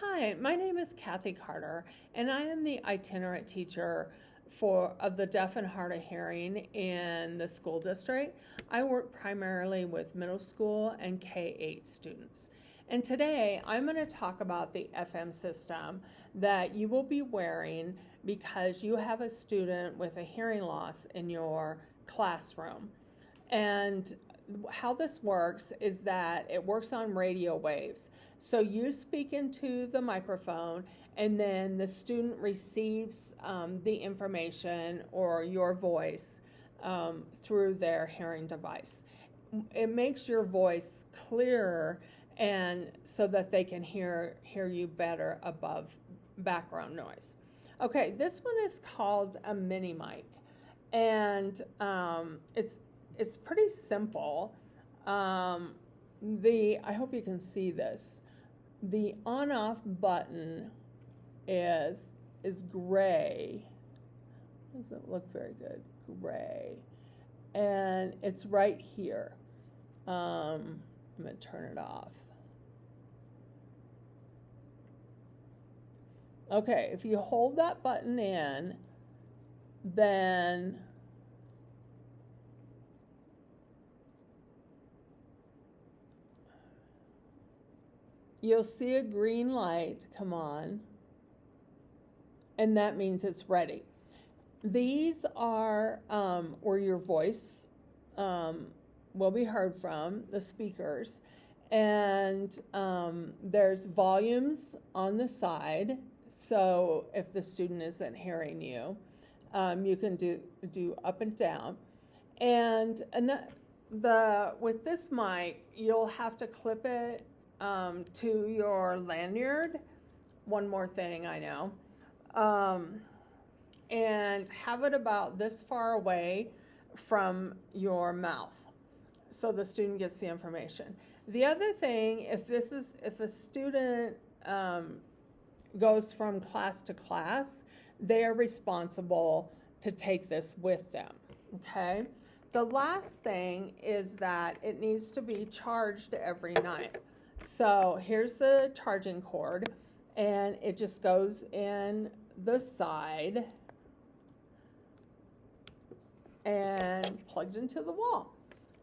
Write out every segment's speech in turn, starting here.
Hi, my name is Kathy Carter, and I am the itinerant teacher of the deaf and hard of hearing in the school district. I work primarily with middle school and K-8 students. And today I'm going to talk about the FM system that you will be wearing because you have a student with a hearing loss in your classroom. And how this works is that it works on radio waves. So you speak into the microphone and then the student receives the information or your voice through their hearing device. It makes your voice clearer and so that they can hear you better above background noise. Okay, this one is called a mini mic, and it's pretty simple. I hope you can see this. The on-off button is gray. Doesn't look very good. Gray, and it's right here. I'm gonna turn it off. Okay, if you hold that button in, then you'll see a green light come on, and that means it's ready. These are where your voice will be heard from, the speakers, and there's volumes on the side, so if the student isn't hearing you, you can do up and down. And with this mic, you'll have to clip it to your lanyard. One more thing I know. And have it about this far away from your mouth so the student gets the information. The other thing, if a student goes from class to class, they are responsible to take this with them, okay? The last thing is that it needs to be charged every night. So here's the charging cord, and it just goes in the side and plugs into the wall.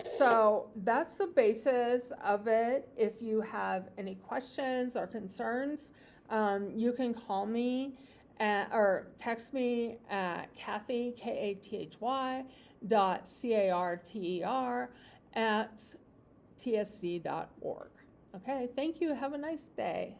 So that's the basis of it. If you have any questions or concerns, you can call me or text me at Kathy, Kathy, .carter @tsd.org. Okay, thank you. Have a nice day.